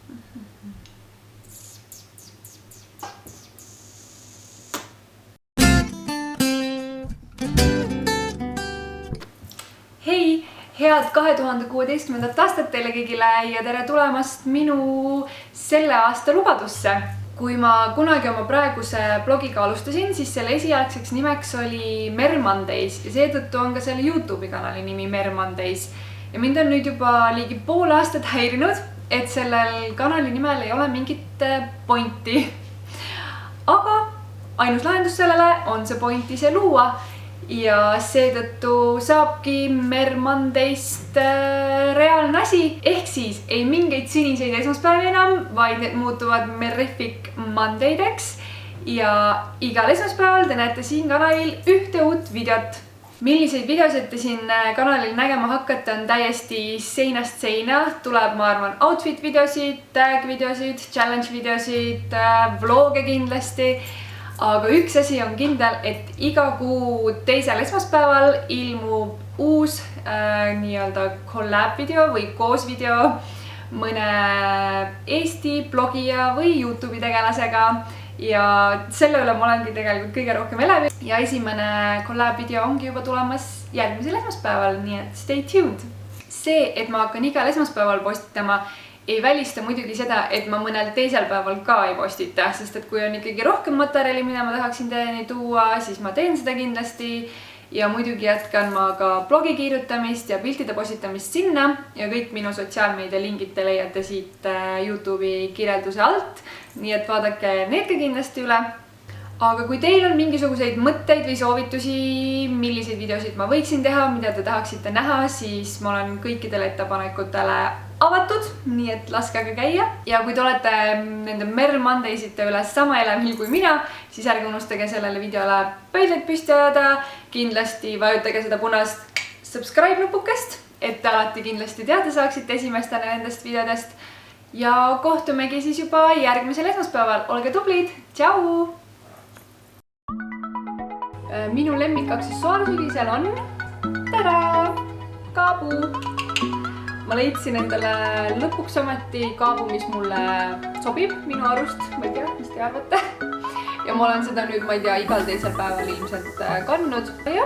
Hei! Head 2016. aastat teile kõigile ja tere tulemast minu selle aasta lubadusse. Kui ma kunagi oma praeguse blogiga alustasin, siis selle esialgseks nimeks oli Mer Mondays ja seetõttu on ka selle YouTube'i kanali nimi Mer Mondays. Ja mind on nüüd juba ligi pool aastat häirinud, et sellel kanali nimel ei ole mingit pointi. Aga ainus lahendus sellele on see point ise luua. Ja seetõttu saabki Mer Mondayst reaalne asi. Ehk siis ei mingeid siniseid esmaspäevi enam, vaid need muutuvad Merrific Mondaydeks. Ja igal esmaspäeval te näete siin kanalil ühte uut videot. Milliseid videosid te siin kanalil nägema hakkate on täiesti seinast seina. Tuleb, ma arvan, outfit videosid, tag videosid, challenge videosid, vloge kindlasti. Aga üks asi on kindel, et iga kuu teisel esmaspäeval ilmub uus nii-öelda collab video või koos video mõne Eesti blogija või YouTube'i tegelasega. Ja selle üle ma olengi tegelikult kõige rohkem elevil. Ja esimene collab video ongi juba tulemas järgmisel esmaspäeval, nii et stay tuned. See, et ma hakkan igal esmaspäeval postitama, ei välista muidugi seda, et ma mõnel teisel päeval ka ei postita, sest et kui on ikkagi rohkem materjali, mida ma tahaksin teieni tuua, siis ma teen seda kindlasti. Ja muidugi jätkan ma ka blogi kirjutamist ja piltide postitamist sinna ja kõik minu sotsiaalmeedia lingid te leiate siit YouTube'i kirjelduse alt. Nii et vaadake need ka kindlasti üle. Aga kui teil on mingisuguseid mõtteid või soovitusi, milliseid videosid ma võiksin teha, mida te tahaksite näha, siis ma olen kõikidele ettepanekutele avatud, nii et laske aga käia. Ja kui te olete nende Mer Mondaysite üle sama elevil kui mina, siis ärge unustage sellele videole pöidlaid püsti ajada. Kindlasti vajutage seda punast subscribe nupukest, et te alati kindlasti teada saaksite esimestena nendest videodest. Ja kohtumegi siis juba järgmisel esmaspäeval. Olge tublid! Tšau! Minu lemmik aksessuaar sügisel on kaabu. Ma leidsin endale lõpuks ometi kaabu, mis mulle sobib minu arust. Ma ei tea, mis te arvate. Ja ma olen seda nüüd, ma ei tea, igal teisel päeval ilmselt kandnud. Ja